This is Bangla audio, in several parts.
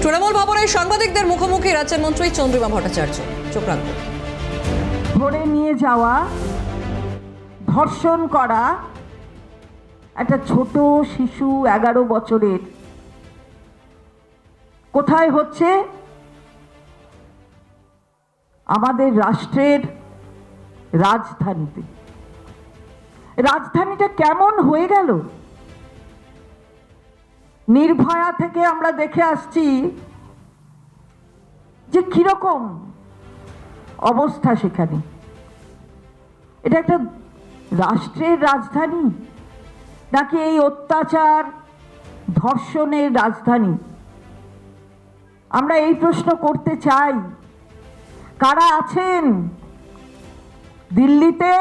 তৃণমূল ভবনে সাংবাদিকদের মুখোমুখি রাজ্যের মন্ত্রী চন্দ্রিমা ভট্টাচার্য। চোখ রাখবো। ধরে নিয়ে যাওয়া, ধর্ষণ করা একটা ছোট শিশু 11 বছরের কোথায় হচ্ছে? আমাদের রাষ্ট্রের রাজধানীতে। রাজধানীটা কেমন হয়ে গেল? নির্ভয়া থেকে আমরা দেখে আসছি যে কিরকম অবস্থা সেখানে। এটা একটা রাষ্ট্রের রাজধানী নাকি এই অত্যাচার ধর্ষণের রাজধানী? আমরা এই প্রশ্ন করতে চাই। কারা আছেন দিল্লিতে?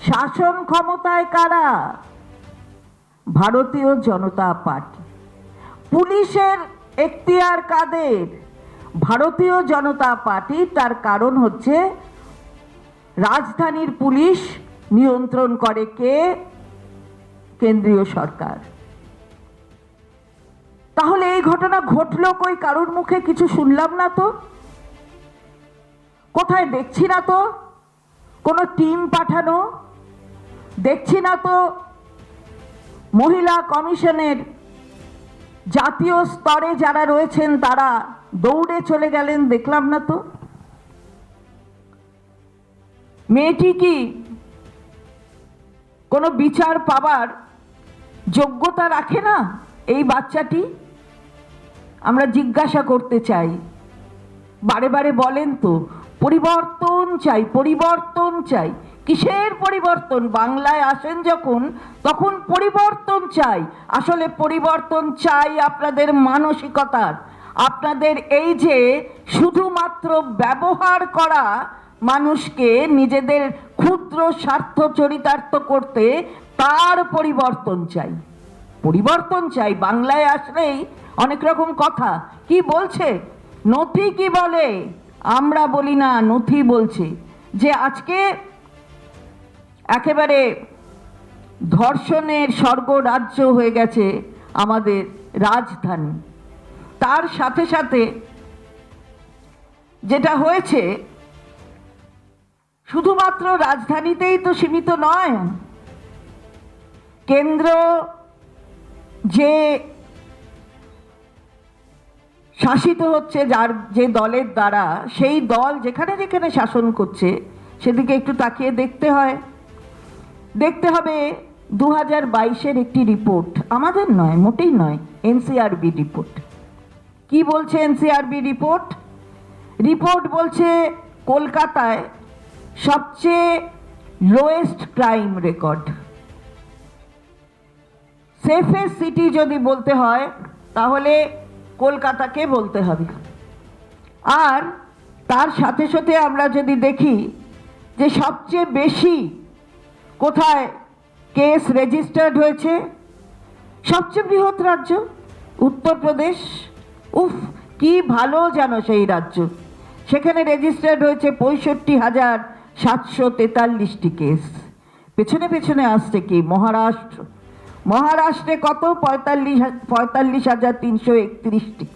শাসন ক্ষমতায় কারা? ভারতীয় জনতা পার্টি। পুলিশের এখতিয়ার কাদের? ভারতীয় জনতা পার্টি। তার কারণ হচ্ছে রাজধানীর পুলিশ নিয়ন্ত্রণ করে কে? কেন্দ্রীয় সরকার। তাহলে এই ঘটনা ঘটলো কই? কারোর মুখে কিছু শুনলাম না তো, কোথায় দেখছি না তো কোনো টিম পাঠানো, দেখছি না তো মহিলা কমিশনের জাতীয় স্তরে যারা রয়েছেন তারা দৌড়ে চলে গেলেন, দেখলাম না তো। মেয়েটি কি কোনো বিচার পাবার যোগ্যতা রাখে না? এই বাচ্চাটি, আমরা জিজ্ঞাসা করতে চাই। বারে বারে বলেন তো পরিবর্তন চাই, পরিবর্তন চাই। কিসের পরিবর্তন? বাংলায় আসেন যখন তখন পরিবর্তন চাই। আসলে পরিবর্তন চাই আপনাদের মানসিকতার। আপনাদের এই যে শুধুমাত্র ব্যবহার করা মানুষকে নিজেদের ক্ষুদ্র স্বার্থ চরিতার্থ করতে, তার পরিবর্তন চাই। পরিবর্তন চাই। বাংলায় আসলেই অনেক রকম কথা। কি বলছে? নথি কি বলে? আমরা বলি না, নথি বলছে যে আজকে একেবারে ধর্ষণের স্বর্গরাজ্য হয়ে গেছে আমাদের রাজধানী। তার সাথে সাথে যেটা হয়েছে, শুধুমাত্র রাজধানীতেই তো সীমিত নয়। কেন্দ্র যে শাসিত হচ্ছে যার যে দলের দ্বারা, সেই দল যেখানে যেখানে শাসন করছে সেদিকে একটু তাকিয়ে দেখতে হয়। দেখতে হবে 2022-এর একটি রিপোর্ট, আমাদের নয়, মোটেই নয়, এনসিআরবি রিপোর্ট। কি বলছে এনসিআরবি রিপোর্ট? রিপোর্ট বলছে কলকাতায় সবচেয়ে lowest crime record. Safest city যদি বলতে হয় তাহলে কলকাতাকে বলতে হবে। আর তার সাথে সাথে আমরা যদি দেখি যে সবচেয়ে বেশি কোথায় কেস রেজিস্টার্ড হয়েছে, সবচেয়ে বৃহৎ রাজ্য উত্তরপ্রদেশ। উফ, কি ভালো জানো সেই রাজ্য। সেখানে রেজিস্টার্ড হয়েছে 65,743টি কেস। পেছনে পেছনে আসছে কি মহারাষ্ট্র। মহারাষ্ট্রে কত? 45,331টি।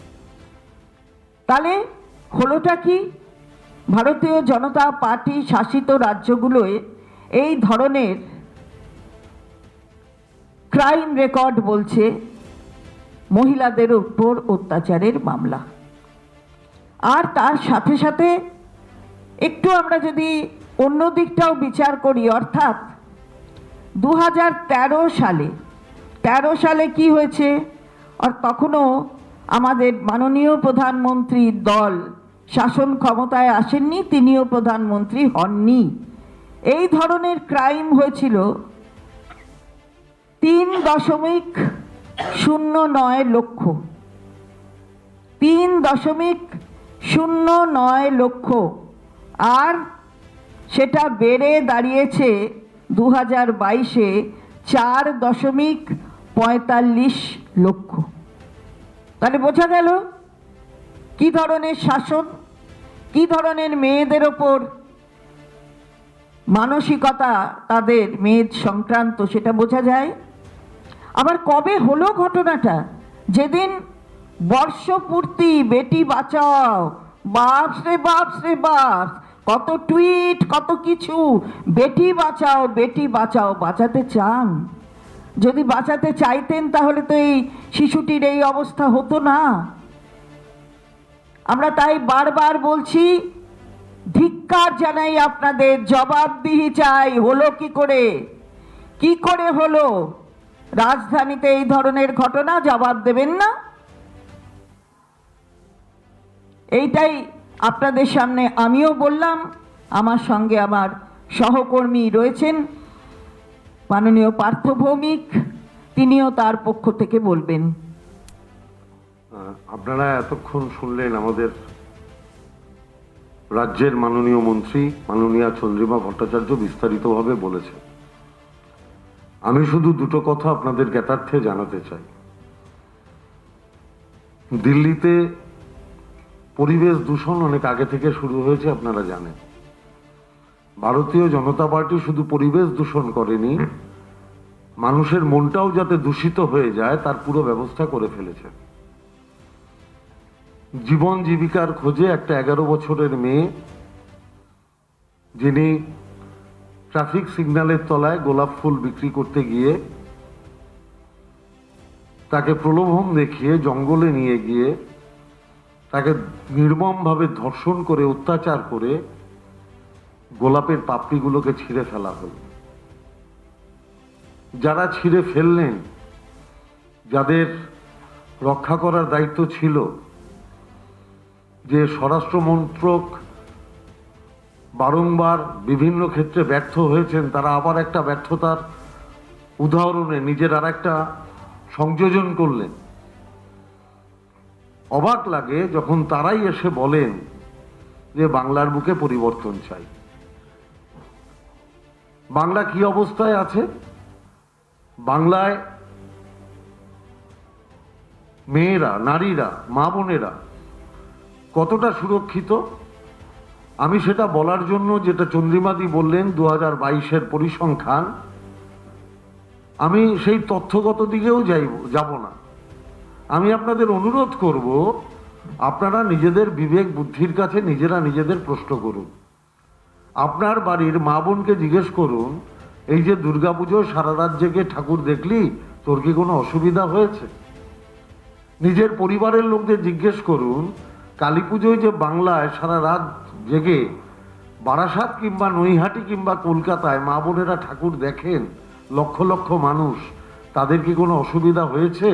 তাহলে হলোটা কি? ভারতীয় জনতা পার্টি শাসিত রাজ্যগুলোয় এই ধরনের ক্রাইম রেকর্ড বলছে মহিলাদের উপর অত্যাচারের মামলা। আর তার সাথে সাথে একটু আমরা যদি অন্য দিকটাও বিচার করি, অর্থাৎ 2013 সালে কি হয়েছে? আর তখনও আমাদের মাননীয় প্রধানমন্ত্রীর দল শাসন ক্ষমতায় আসেননি, তিনিও প্রধানমন্ত্রী হননি। এই ধরনের ক্রাইম হয়েছিল 3.09 লক্ষ। 3.09 লক্ষ। আর সেটা বেড়ে দাঁড়িয়েছে 2022-এ 4.45 লক্ষ। তাহলে বোঝা গেল কি ধরনের শাসন, কি ধরনের মেয়েদের ওপর মানসিকতা তাদের, মেয়ের সংক্রান্ত, সেটা বোঝা যায়। আবার কবে হলো ঘটনাটা? যেদিন বর্ষপূর্তি বেটি বাঁচাও, বাপস রে বাপস রে বাপস, কত টুইট, কত কিছু, বেটি বাঁচাও বাঁচাতে চান? যদি বাঁচাতে চাইতেন তাহলে তো এই শিশুটির এই অবস্থা হতো না। আমরা তাই বারবার বলছি, ধিক্কার জানাই আপনাদের, জবাবদিহি চাই। হলো কি করে, কি করে হলো? রাজধানীতে এই ধরনের ঘটনা, জবাব দেবেন না? এইটাই আপনাদের সামনে আমিও বললাম। আমার সঙ্গে আমার সহকর্মী রয়েছেন মাননীয় পার্থ ভৌমিক, তিনিও তার পক্ষ থেকে বলবেন। আপনারা এতক্ষণ শুনলেন আমাদের রাজ্যের মাননীয় মন্ত্রী মাননীয়া চন্দ্রিমা ভট্টাচার্য বিস্তারিতভাবে বলেছেন। আমি শুধু দুটো কথা আপনাদের জ্ঞাতার্থে জানাতে চাই। দিল্লিতে পরিবেশ দূষণ অনেক আগে থেকে শুরু হয়েছে, আপনারা জানেন। ভারতীয় জনতা পার্টি শুধু পরিবেশ দূষণ করেনি, মানুষের মনটাও যাতে দূষিত হয়ে যায় তার পুরো ব্যবস্থা করে ফেলেছে। জীবন জীবিকার খোঁজে একটা 11 বছরের মেয়ে, যিনি ট্রাফিক সিগন্যালের তলায় গোলাপ ফুল বিক্রি করতে গিয়ে তাকে প্রলোভন দেখিয়ে জঙ্গলে নিয়ে গিয়ে তাকে নির্মমভাবে ধর্ষণ করে অত্যাচার করে গোলাপের পাপড়িগুলোকে ছিঁড়ে ফেলা হলো। যারা ছিঁড়ে ফেললেন, যাদের রক্ষা করার দায়িত্ব ছিল, যে স্বরাষ্ট্র মন্ত্রক বারংবার বিভিন্ন ক্ষেত্রে ব্যর্থ হয়েছেন, তারা আবার একটা ব্যর্থতার উদাহরণে নিজের আর একটা সংযোজন করলেন। অবাক লাগে যখন তারাই এসে বলেন যে বাংলার বুকে পরিবর্তন চাই। বাংলা কি অবস্থায় আছে? বাংলায় মেয়েরা, নারীরা, মা বোনেরা কতটা সুরক্ষিত? আমি সেটা বলার জন্য, যেটা চন্দ্রিমাদি বললেন 2022-এর পরিসংখ্যান, আমি সেই তথ্যগত দিকেও যাব না। আমি আপনাদের অনুরোধ করব, আপনারা নিজেদের বিবেক বুদ্ধির কাছে নিজেরা নিজেদের প্রশ্ন করুন। আপনার বাড়ির মা বোনকে জিজ্ঞেস করুন, এই যে দুর্গাপুজোয় সারা রাত জেগে ঠাকুর দেখলি, তোর কি কোনো অসুবিধা হয়েছে? নিজের পরিবারের লোকদের জিজ্ঞেস করুন, কালী পুজোয় যে বাংলায় সারা রাত জেগে বারাসাত কিংবা নৈহাটি কিংবা কলকাতায় মা বোনেরা ঠাকুর দেখেন, লক্ষ লক্ষ মানুষ, তাদের কি কোনো অসুবিধা হয়েছে?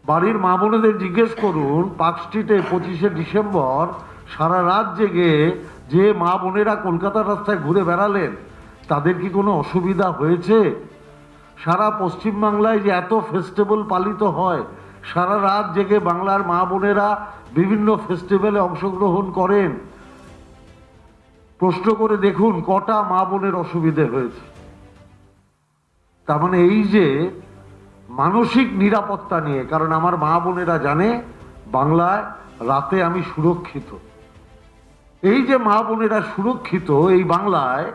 বাড়ির মা বোনেদের জিজ্ঞেস করুন, পার্ক স্ট্রিটে 25শে ডিসেম্বর সারা রাত জেগে যে মা বোনেরা কলকাতার রাস্তায় ঘুরে বেড়ালেন, তাদের কি কোনো অসুবিধা হয়েছে? সারা পশ্চিমবাংলায় যে এত ফেস্টিভ্যাল পালিত হয়, সারা রাত জেগে বাংলার মা বোনেরা বিভিন্ন ফেস্টিভ্যালে অংশগ্রহণ করেন, প্রশ্ন করে দেখুন কটা মা বোনের অসুবিধে হয়েছে। তার মানে এই যে মানসিক নিরাপত্তা নিয়ে, কারণ আমার মা বোনেরা জানে বাংলায় রাতে আমি সুরক্ষিত। এই যে মা বোনেরা সুরক্ষিত এই বাংলায়,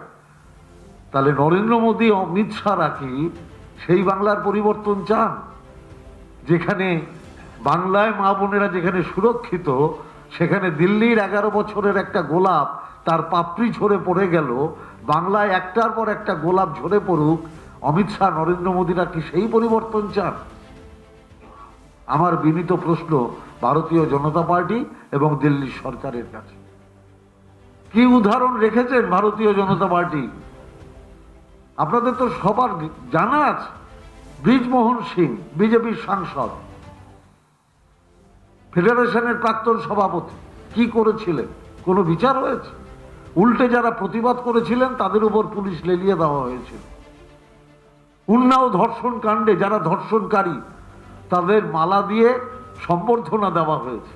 তাহলে নরেন্দ্র মোদী, অমিত শাহরা কি সেই বাংলার পরিবর্তন চান? যেখানে বাংলায় মা বোনেরা যেখানে সুরক্ষিত, সেখানে দিল্লির 11 বছরের একটা গোলাপ তার পাপড়ি ঝরে পড়ে গেল, বাংলায় একটার পর একটা গোলাপ ঝরে পড়ুক, অমিত শাহ, নরেন্দ্র মোদীরা কি সেই পরিবর্তন চান? আমার বিনীত প্রশ্ন ভারতীয় জনতা পার্টি এবং দিল্লি সরকারের কাছে। কি উদাহরণ রেখেছেন ভারতীয় জনতা পার্টি? আপনাদের তো সবার জানা আছে, ব্রিজমোহন সিং বিজেপির সাংসদ, ফেডারেশনের প্রাক্তন সভাপতি, কি করেছিলেন? কোনো বিচার হয়েছে? উল্টে যারা প্রতিবাদ করেছিলেন তাদের উপর পুলিশ লেলিয়ে দেওয়া হয়েছিল। উন্নাও ধর্ষণ কাণ্ডে যারা ধর্ষণকারী তাদের মালা দিয়ে সম্বর্ধনা দেওয়া হয়েছে।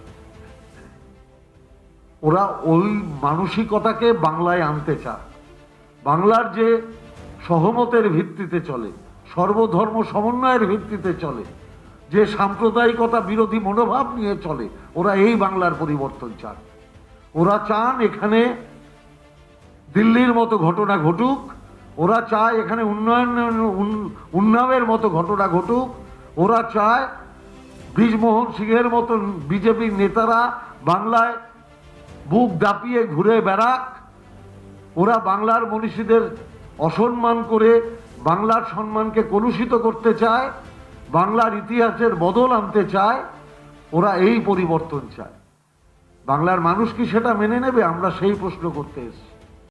ওরা ওই মানসিকতাকে বাংলায় আনতে চায়। বাংলার যে সহমতের ভিত্তিতে চলে, সর্বধর্ম সমন্বয়ের ভিত্তিতে চলে, যে সাম্প্রদায়িকতা বিরোধী মনোভাব নিয়ে চলে, ওরা এই বাংলার পরিবর্তন চান। ওরা চান এখানে দিল্লির মতো ঘটনা ঘটুক, ওরা চায় এখানে উন্নয়নের মতো ঘটনা ঘটুক, ওরা চায় ব্রিজমোহন সিংহের মতন বিজেপির নেতারা বাংলায় বুক দাপিয়ে ঘুরে বেড়াক, ওরা বাংলার মনীষীদের অসম্মান করে বাংলার সম্মানকে কলুষিত করতে চায়, বাংলার ইতিহাসের বদল আনতে চায়, ওরা এই পরিবর্তন চায়। বাংলার মানুষ কি সেটা মেনে নেবে? আমরা সেই প্রশ্ন করতে এসেছি।